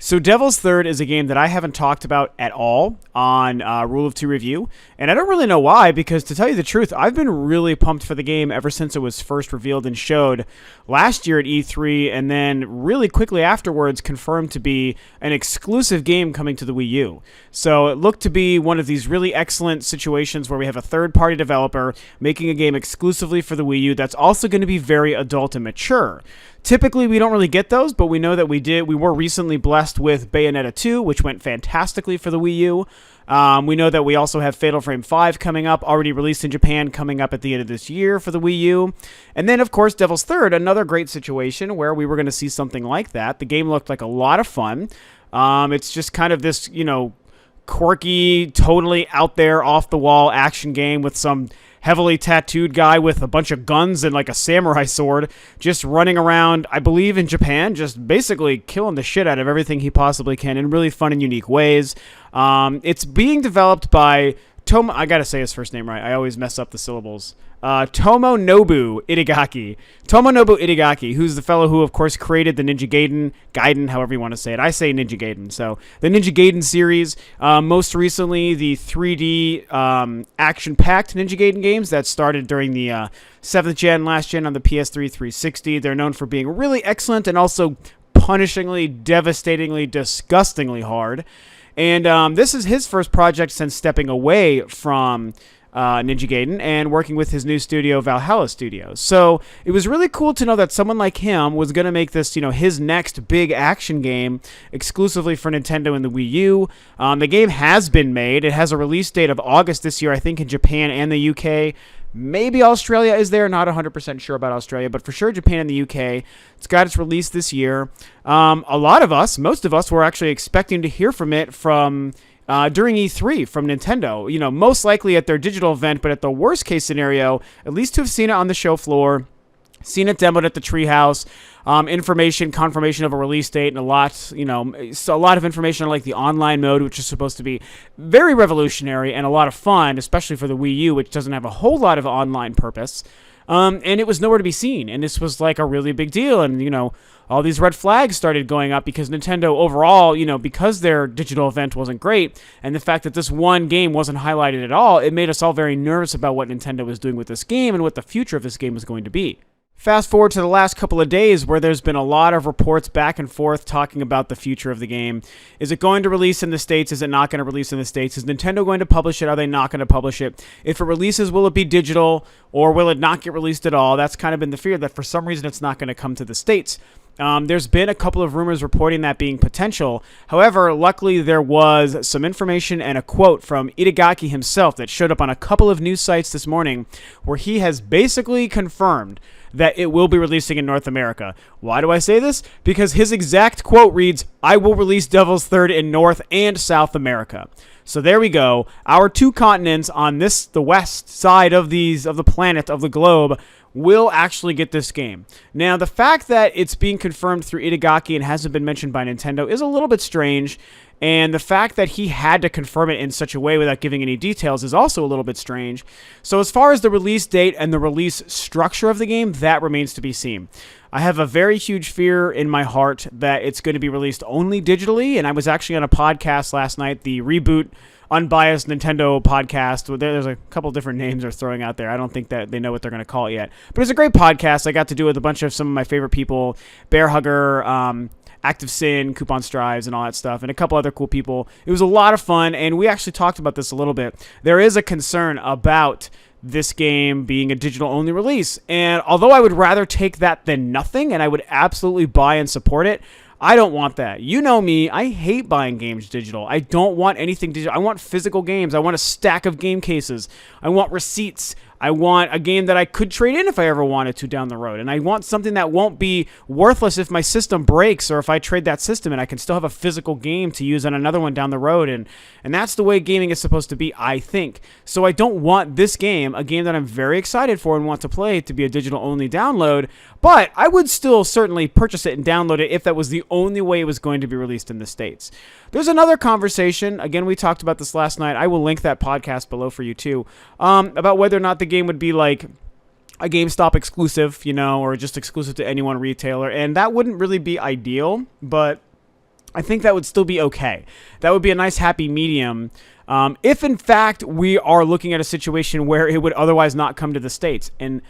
So Devil's Third is a game that I haven't talked about at all on Rule of Two Review, and I don't really know why, because to tell you the truth, I've been really pumped for the game ever since it was first revealed and showed last year at E3, and then really quickly afterwards confirmed to be an exclusive game coming to the Wii U. So it looked to be one of these really excellent situations where we have a third-party developer making a game exclusively for the Wii U that's also going to be very adult and mature. Typically, we don't really get those, but we know that we did. We were recently blessed with Bayonetta 2, which went fantastically for the Wii U. We know that we also have Fatal Frame 5 coming up, already released in Japan, coming up at the end of this year for the Wii U. And then, of course, Devil's Third, another great situation where we were going to see something like that. The game looked like a lot of fun. It's just kind of this, quirky, totally out there, off-the-wall action game with some heavily tattooed guy with a bunch of guns and like a samurai sword just running around, I believe in Japan, just basically killing the shit out of everything he possibly can in really fun and unique ways. It's being developed by I gotta say his first name right. I always mess up the syllables. Tomonobu Itagaki, who's the fellow who, of course, created the Ninja Gaiden, however you want to say it. I say Ninja Gaiden. So the Ninja Gaiden series, most recently the 3D action-packed Ninja Gaiden games that started during the 7th gen, last gen on the PS3 360. They're known for being really excellent and also punishingly, devastatingly, disgustingly hard. And this is his first project since stepping away from Ninja Gaiden and working with his new studio, Valhalla Studios. So it was really cool to know that someone like him was going to make this, his next big action game exclusively for Nintendo and the Wii U. The game has been made. It has a release date of August this year, I think, in Japan and the UK. Maybe Australia is there. Not 100% sure about Australia, but for sure Japan and the UK. It's got its release this year. Most of us were actually expecting to hear from it during E3 from Nintendo. Most likely at their digital event, but at the worst case scenario, at least to have seen it on the show floor, seen it demoed at the Treehouse, confirmation of a release date, and a lot of information on like the online mode, which is supposed to be very revolutionary and a lot of fun, especially for the Wii U, which doesn't have a whole lot of online purpose. And it was nowhere to be seen, and this was like a really big deal, and all these red flags started going up because Nintendo overall, because their digital event wasn't great, and the fact that this one game wasn't highlighted at all, it made us all very nervous about what Nintendo was doing with this game and what the future of this game was going to be. Fast forward to the last couple of days where there's been a lot of reports back and forth talking about the future of the game. Is it going to release in the States? Is it not going to release in the States? Is Nintendo going to publish it? Are they not going to publish it? If it releases, will it be digital or will it not get released at all? That's kind of been the fear that for some reason it's not going to come to the States. There's been a couple of rumors reporting that being potential. However, luckily there was some information and a quote from Itagaki himself that showed up on a couple of news sites this morning where he has basically confirmed that it will be releasing in North America. Why do I say this? Because his exact quote reads, "I will release Devil's Third in North and South America." So there we go. Our two continents on the west side of the planet, of the globe, will actually get this game. Now, the fact that it's being confirmed through Itagaki and hasn't been mentioned by Nintendo is a little bit strange. And the fact that he had to confirm it in such a way without giving any details is also a little bit strange. So as far as the release date and the release structure of the game, that remains to be seen. I have a very huge fear in my heart that it's going to be released only digitally, and I was actually on a podcast last night, the Reboot Unbiased Nintendo podcast. There's a couple different names they're throwing out there. I don't think that they know what they're going to call it yet. But it's a great podcast. I got to do it with a bunch of some of my favorite people, Bear Hugger, Active Sin, Coupon Strives, and all that stuff, and a couple other cool people. It was a lot of fun, and we actually talked about this a little bit. There is a concern about this game being a digital-only release, and although I would rather take that than nothing, and I would absolutely buy and support it, I don't want that. You know me, I hate buying games digital. I don't want anything digital. I want physical games. I want a stack of game cases. I want receipts. I want a game that I could trade in if I ever wanted to down the road. And I want something that won't be worthless if my system breaks or if I trade that system and I can still have a physical game to use on another one down the road. And that's the way gaming is supposed to be, I think. So I don't want this game, a game that I'm very excited for and want to play, to be a digital-only download. But I would still certainly purchase it and download it if that was the only way it was going to be released in the States. There's another conversation, again, we talked about this last night, I will link that podcast below for you too, about whether or not the game would be like a GameStop exclusive, or just exclusive to any one retailer, and that wouldn't really be ideal, but I think that would still be okay. That would be a nice happy medium. If in fact we are looking at a situation where it would otherwise not come to the States. And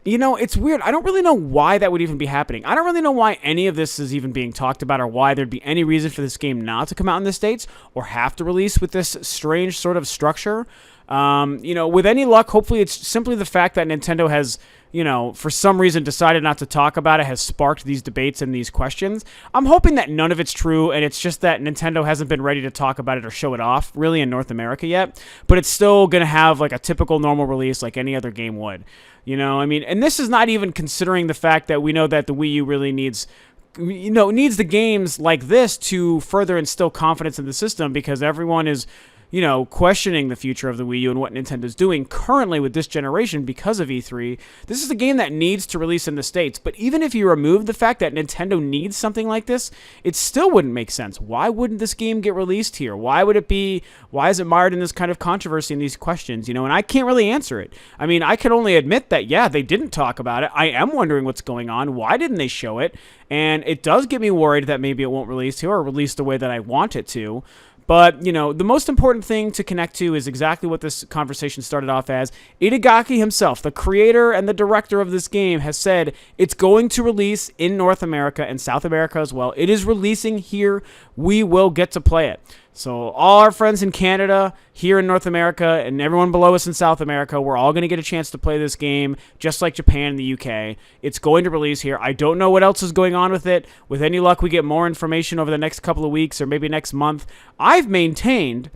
you know, it's weird. I don't really know why that would even be happening. I don't really know why any of this is even being talked about, or why there'd be any reason for this game not to come out in the States or have to release with this strange sort of structure. You know, with any luck, hopefully it's simply the fact that Nintendo has, you know, for some reason decided not to talk about it, has sparked these debates and these questions. I'm hoping that none of it's true, and it's just that Nintendo hasn't been ready to talk about it or show it off, really, in North America yet. But it's still going to have, like, a typical normal release like any other game would. You know, I mean, and this is not even considering the fact that we know that the Wii U really needs the games like this to further instill confidence in the system, because everyone is, you know, questioning the future of the Wii U and what Nintendo's doing currently with this generation because of E3. This is a game that needs to release in the States, but even if you remove the fact that Nintendo needs something like this, it still wouldn't make sense. Why wouldn't this game get released here? Why is it mired in this kind of controversy and these questions, you know, and I can't really answer it. I mean, I can only admit that, yeah, they didn't talk about it. I am wondering what's going on. Why didn't they show it? And it does get me worried that maybe it won't release here, or release the way that I want it to. But, you know, the most important thing to connect to is exactly what this conversation started off as. Itagaki himself, the creator and the director of this game, has said it's going to release in North America and South America as well. It is releasing here. We will get to play it. So all our friends in Canada, here in North America, and everyone below us in South America, we're all going to get a chance to play this game, just like Japan and the UK. It's going to release here. I don't know what else is going on with it. With any luck, we get more information over the next couple of weeks or maybe next month. I've maintained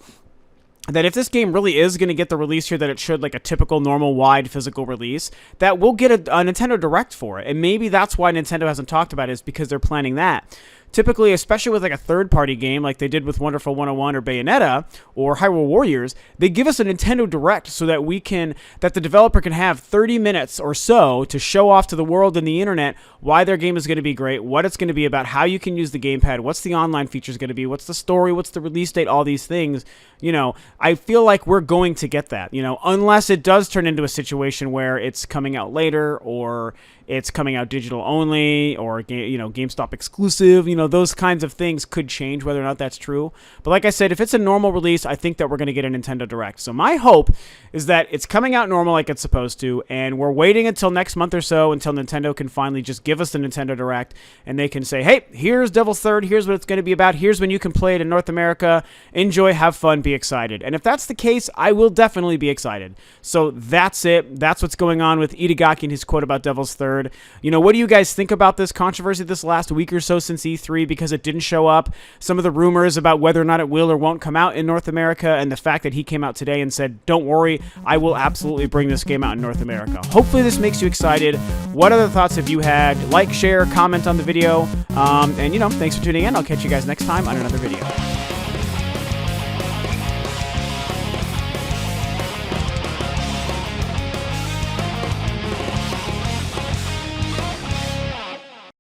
that if this game really is going to get the release here that it should, like a typical normal wide physical release, that we'll get a Nintendo Direct for it. And maybe that's why Nintendo hasn't talked about it, is because they're planning that. Typically, especially with like a third-party game like they did with Wonderful 101 or Bayonetta or Hyrule Warriors, they give us a Nintendo Direct so that the developer can have 30 minutes or so to show off to the world and the internet why their game is going to be great, what it's going to be about, how you can use the gamepad, what's the online features going to be, what's the story, what's the release date, all these things. You know, I feel like we're going to get that, you know, unless it does turn into a situation where it's coming out later, or it's coming out digital only, or, you know, GameStop exclusive. You know, those kinds of things could change whether or not that's true. But like I said, if it's a normal release, I think that we're going to get a Nintendo Direct. So my hope is that it's coming out normal like it's supposed to, and we're waiting until next month or so until Nintendo can finally just give us the Nintendo Direct, and they can say, hey, here's Devil's Third, here's what it's going to be about, here's when you can play it in North America, enjoy, have fun, be excited. And if that's the case, I will definitely be excited. So that's it. That's what's going on with Itagaki and his quote about Devil's Third. You know, what do you guys think about this controversy this last week or so since E3, because it didn't show up? Some of the rumors about whether or not it will or won't come out in North America, and the fact that he came out today and said, don't worry, I will absolutely bring this game out in North America. Hopefully this makes you excited. What other thoughts have you had? Like, share, comment on the video. And, you know, thanks for tuning in. I'll catch you guys next time on another video.